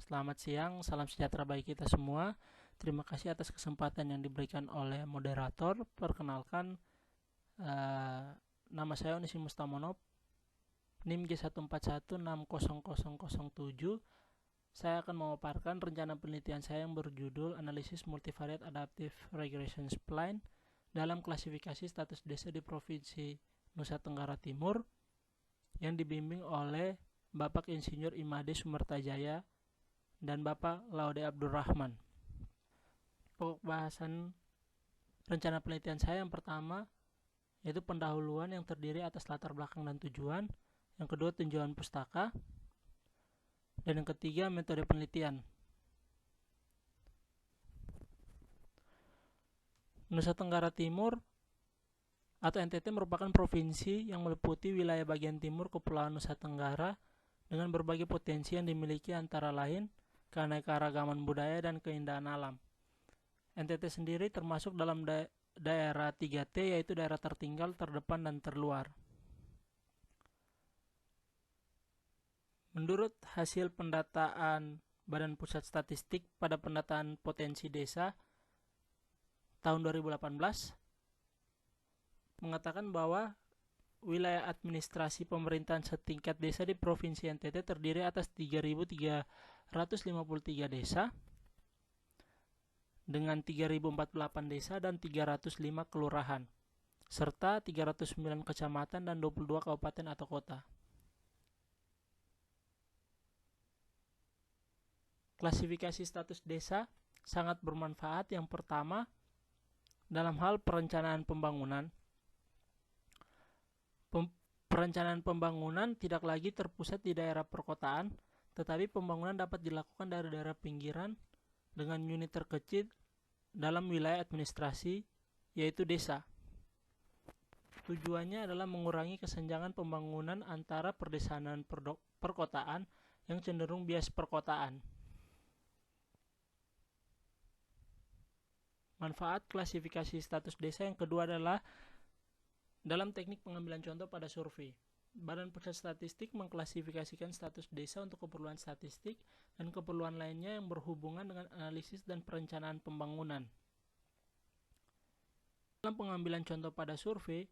Selamat siang, salam sejahtera bagi kita semua. Terima kasih atas kesempatan yang diberikan oleh moderator. Perkenalkan, nama saya Onesimus Tamonov, NIM G141600007. Saya akan memaparkan rencana penelitian saya yang berjudul Analisis Multivariate Adaptive Regression Spline dalam klasifikasi status desa di Provinsi Nusa Tenggara Timur yang dibimbing oleh Bapak Insinyur Imade Sumertajaya dan Bapak Laude Abdurrahman. Pokok bahasan rencana penelitian saya yang pertama yaitu pendahuluan yang terdiri atas latar belakang dan tujuan, yang kedua tinjauan pustaka, dan yang ketiga metode penelitian. Nusa Tenggara Timur atau NTT merupakan provinsi yang meliputi wilayah bagian timur Kepulauan Nusa Tenggara dengan berbagai potensi yang dimiliki antara lain keanekaragaman budaya dan keindahan alam. NTT sendiri termasuk dalam daerah 3T, yaitu daerah tertinggal, terdepan, dan terluar. Menurut hasil pendataan Badan Pusat Statistik pada pendataan potensi desa tahun 2018 mengatakan bahwa wilayah administrasi pemerintahan setingkat desa di Provinsi NTT terdiri atas 3.353 desa dengan 3.048 desa dan 305 kelurahan, serta 309 kecamatan dan 22 kabupaten atau kota. Klasifikasi status desa sangat bermanfaat. Yang pertama, dalam hal perencanaan pembangunan. Perencanaan pembangunan tidak lagi terpusat di daerah perkotaan, tetapi pembangunan dapat dilakukan dari daerah pinggiran dengan unit terkecil dalam wilayah administrasi, yaitu desa. Tujuannya adalah mengurangi kesenjangan pembangunan antara perdesaan dan perkotaan yang cenderung bias perkotaan. Manfaat klasifikasi status desa yang kedua adalah dalam teknik pengambilan contoh pada survei. Badan Pusat Statistik mengklasifikasikan status desa untuk keperluan statistik dan keperluan lainnya yang berhubungan dengan analisis dan perencanaan pembangunan. Dalam pengambilan contoh pada survei,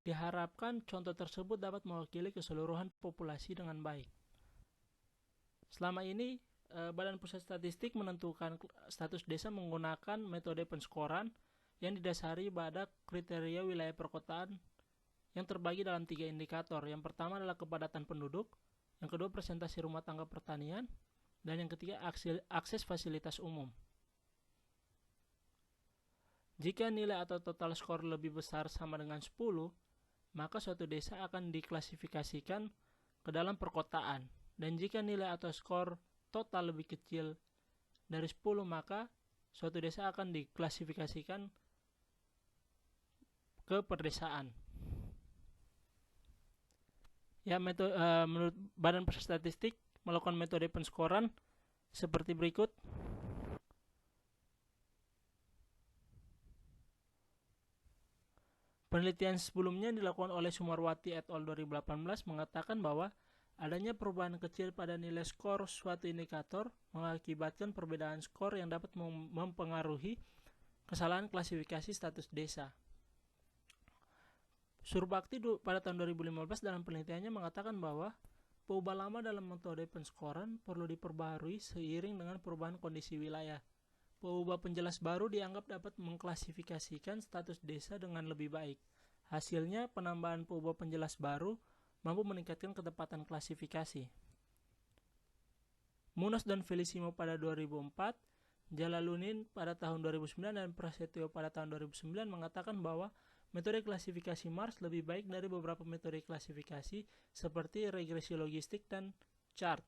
diharapkan contoh tersebut dapat mewakili keseluruhan populasi dengan baik. Selama ini, Badan Pusat Statistik menentukan status desa menggunakan metode penskoran yang didasari pada kriteria wilayah perkotaan yang terbagi dalam 3 indikator. Yang pertama adalah kepadatan penduduk, yang kedua presentasi rumah tangga pertanian, dan yang ketiga akses fasilitas umum. Jika nilai atau total skor lebih besar sama dengan 10, maka suatu desa akan diklasifikasikan ke dalam perkotaan. Dan jika nilai atau skor total lebih kecil dari 10, maka suatu desa akan diklasifikasikan ke perdesaan. Menurut Badan Pusat Statistik melakukan metode penskoran seperti berikut. Penelitian sebelumnya dilakukan oleh Sumarwati et al. 2018 mengatakan bahwa adanya perubahan kecil pada nilai skor suatu indikator mengakibatkan perbedaan skor yang dapat mempengaruhi kesalahan klasifikasi status desa. Surbakti pada tahun 2015 dalam penelitiannya mengatakan bahwa peubah lama dalam metode penskoran perlu diperbaharui seiring dengan perubahan kondisi wilayah. Peubah penjelas baru dianggap dapat mengklasifikasikan status desa dengan lebih baik. Hasilnya, penambahan peubah penjelas baru mampu meningkatkan ketepatan klasifikasi. Munoz dan Felicimo pada 2004, Jalaluddin pada tahun 2009, dan Prasetyo pada tahun 2009 mengatakan bahwa metode klasifikasi Mars lebih baik dari beberapa metode klasifikasi seperti regresi logistik dan chart.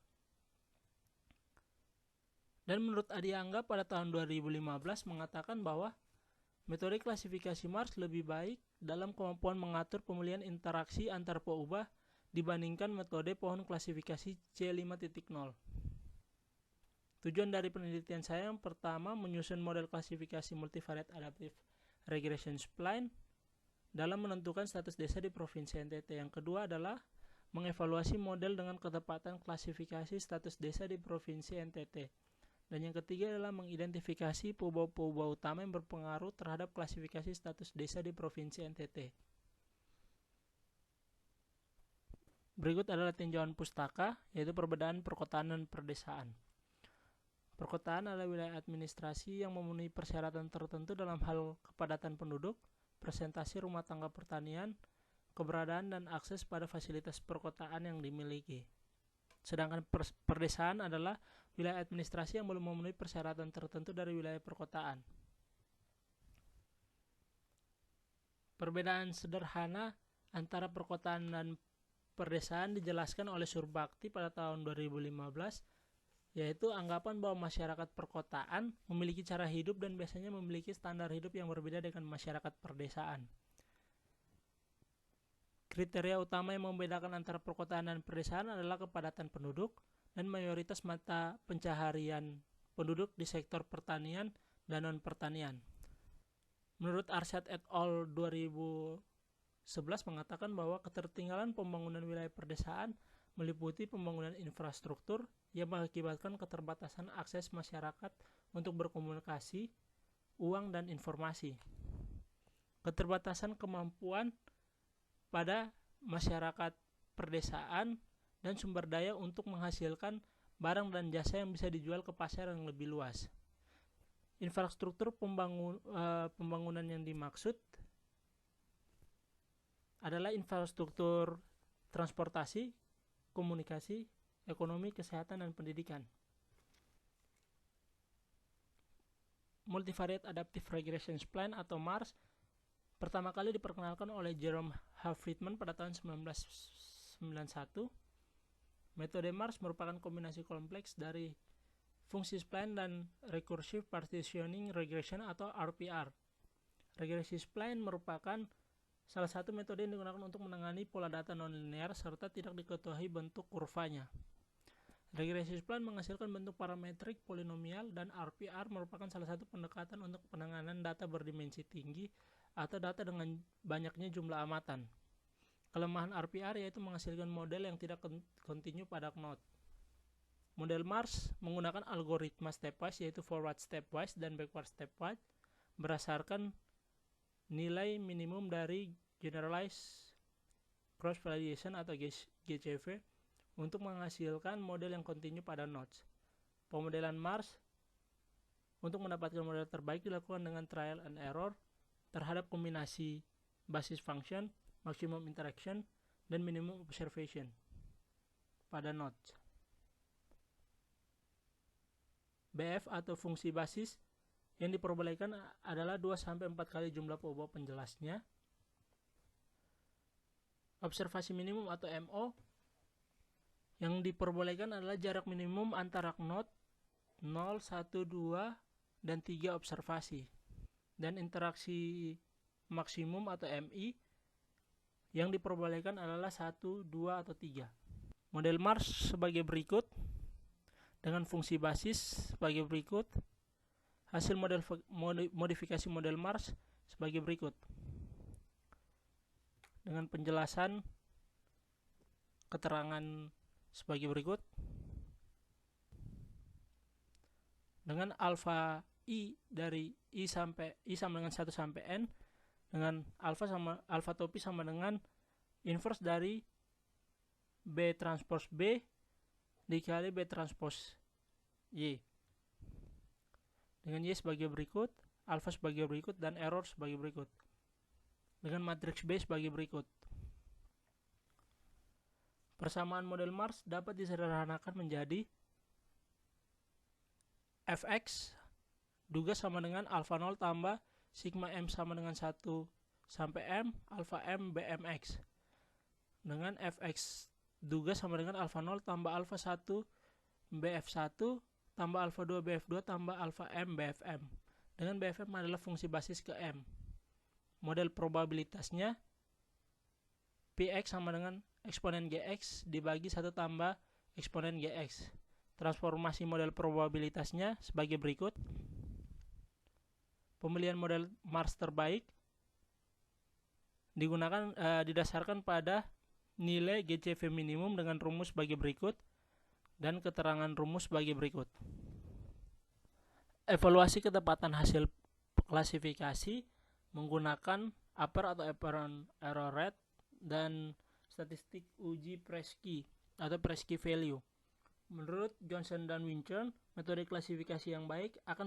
Dan menurut Adi Angga pada tahun 2015 mengatakan bahwa metode klasifikasi Mars lebih baik dalam kemampuan mengatur pemulihan interaksi antar peubah dibandingkan metode pohon klasifikasi C5.0. Tujuan dari penelitian saya yang pertama menyusun model klasifikasi multivariate adaptive regression spline dalam menentukan status desa di Provinsi NTT. Yang kedua adalah mengevaluasi model dengan ketepatan klasifikasi status desa di Provinsi NTT. Dan yang ketiga adalah mengidentifikasi penyebab-penyebab utama yang berpengaruh terhadap klasifikasi status desa di Provinsi NTT. Berikut adalah tinjauan pustaka, yaitu perbedaan perkotaan dan perdesaan. Perkotaan adalah wilayah administrasi yang memenuhi persyaratan tertentu dalam hal kepadatan penduduk, presentasi rumah tangga pertanian, keberadaan dan akses pada fasilitas perkotaan yang dimiliki. Sedangkan perdesaan adalah wilayah administrasi yang belum memenuhi persyaratan tertentu dari wilayah perkotaan. Perbedaan sederhana antara perkotaan dan perdesaan dijelaskan oleh Surbakti pada tahun 2015, yaitu anggapan bahwa masyarakat perkotaan memiliki cara hidup dan biasanya memiliki standar hidup yang berbeda dengan masyarakat perdesaan. Kriteria utama yang membedakan antara perkotaan dan perdesaan adalah kepadatan penduduk dan mayoritas mata pencaharian penduduk di sektor pertanian dan non-pertanian. Menurut Arsyad et al. 2011 mengatakan bahwa ketertinggalan pembangunan wilayah perdesaan meliputi pembangunan infrastruktur yang mengakibatkan keterbatasan akses masyarakat untuk berkomunikasi, uang, dan informasi. Keterbatasan kemampuan pada masyarakat perdesaan dan sumber daya untuk menghasilkan barang dan jasa yang bisa dijual ke pasar yang lebih luas. Infrastruktur pembangunan yang dimaksud adalah infrastruktur transportasi, komunikasi, ekonomi, kesehatan, dan pendidikan. Multivariate Adaptive Regression Plan atau MARS pertama kali diperkenalkan oleh Jerome H. Friedman pada tahun 1991. Metode MARS merupakan kombinasi kompleks dari fungsi spline dan Recursive Partitioning Regression atau RPR. Regressive spline merupakan salah satu metode yang digunakan untuk menangani pola data nonlinear serta tidak diketahui bentuk kurvanya. Regressive spline menghasilkan bentuk parametrik polinomial dan RPR merupakan salah satu pendekatan untuk penanganan data berdimensi tinggi atau data dengan banyaknya jumlah amatan. Kelemahan RPR yaitu menghasilkan model yang tidak kontinu pada node. Model MARS menggunakan algoritma stepwise yaitu forward stepwise dan backward stepwise berdasarkan nilai minimum dari Generalized Cross Validation atau GCV untuk menghasilkan model yang kontinu pada nodes. Pemodelan MARS untuk mendapatkan model terbaik dilakukan dengan trial and error terhadap kombinasi basis function, maximum interaction, dan minimum observation pada nodes. BF atau fungsi basis yang diperbolehkan adalah 2-4 kali jumlah penyebab penjelasnya. Observasi minimum atau MO yang diperbolehkan adalah jarak minimum antara node 0, 1, 2, dan 3 observasi. Dan interaksi maksimum atau MI yang diperbolehkan adalah 1, 2, atau 3. Model MARS sebagai berikut dengan fungsi basis sebagai berikut. Hasil modifikasi model MARS sebagai berikut dengan penjelasan keterangan sebagai berikut. Dengan alfa I dari I sama dengan 1 sampai N dengan alfa topi sama dengan inverse dari B transpose B dikali B transpose Y. Dengan Y sebagai berikut, alfa sebagai berikut, dan error sebagai berikut. Dengan matriks B sebagai berikut. Persamaan model MARS dapat disederhanakan menjadi Fx duga sama dengan alfa 0 tambah sigma M sama dengan 1 sampai M alfa M BMX. Dengan Fx duga sama dengan alfa 0 tambah alfa 1 BF1 tambah alfa 2 BF2 tambah alfa M BFM. Dengan BFM adalah fungsi basis ke M. Model probabilitasnya Px sama dengan eksponen Gx dibagi 1 tambah eksponen Gx. Transformasi model probabilitasnya sebagai berikut. Pemilihan model MARS terbaik didasarkan pada nilai GCV minimum dengan rumus bagi berikut dan keterangan rumus bagi berikut. Evaluasi ketepatan hasil klasifikasi menggunakan upper atau apparent error rate dan statistik uji Preskey atau Preskey value. Menurut Johnson dan Winchern, metode klasifikasi yang baik akan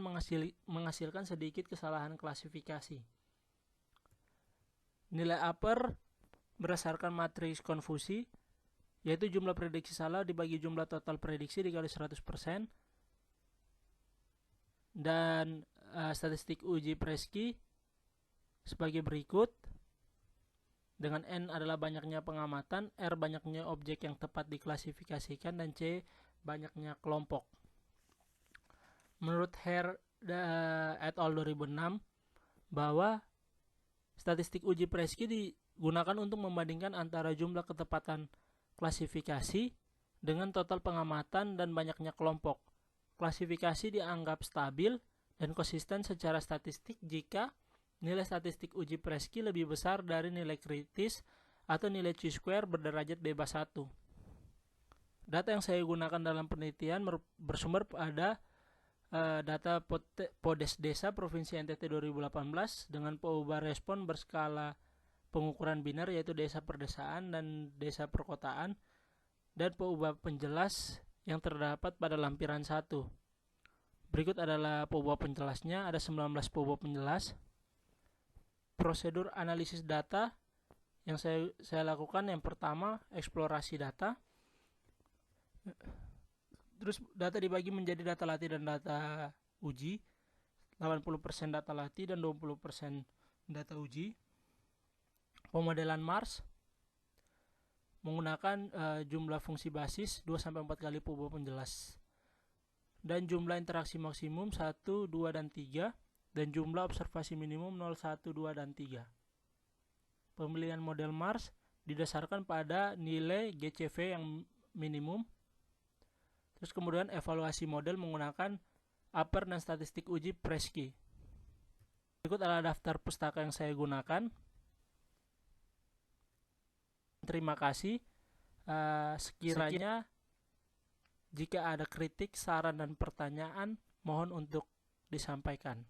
menghasilkan sedikit kesalahan klasifikasi. Nilai upper berdasarkan matriks konfusi, yaitu jumlah prediksi salah dibagi jumlah total prediksi dikali 100%, dan statistik uji Preskey sebagai berikut, dengan N adalah banyaknya pengamatan, R banyaknya objek yang tepat diklasifikasikan, dan C banyaknya kelompok. Menurut Hare et al. 2006, bahwa statistik uji Preskey digunakan untuk membandingkan antara jumlah ketepatan klasifikasi dengan total pengamatan dan banyaknya kelompok. Klasifikasi dianggap stabil dan konsisten secara statistik jika nilai statistik uji Preskey lebih besar dari nilai kritis atau nilai chi-square berderajat bebas 1. Data yang saya gunakan dalam penelitian bersumber pada data Podes Desa Provinsi NTT 2018 dengan perubahan respon berskala pengukuran biner, yaitu desa perdesaan dan desa perkotaan, dan perubahan penjelas yang terdapat pada lampiran 1. Berikut adalah perubahan penjelasnya, ada 19 perubahan penjelas. Prosedur analisis data yang saya lakukan, yang pertama eksplorasi data. Terus data dibagi menjadi data latih dan data uji. 80% data latih dan 20% data uji. Pemodelan Mars menggunakan jumlah fungsi basis 2-4 kali perubahan penjelas. Dan jumlah interaksi maksimum 1, 2, dan 3. Dan jumlah observasi minimum 0, 1, 2, dan 3. Pemilihan model Mars didasarkan pada nilai GCV yang minimum. Terus kemudian evaluasi model menggunakan upper dan statistik uji Preskey. Berikut adalah daftar pustaka yang saya gunakan. Terima kasih. Sekiranya jika ada kritik, saran, dan pertanyaan, mohon untuk disampaikan.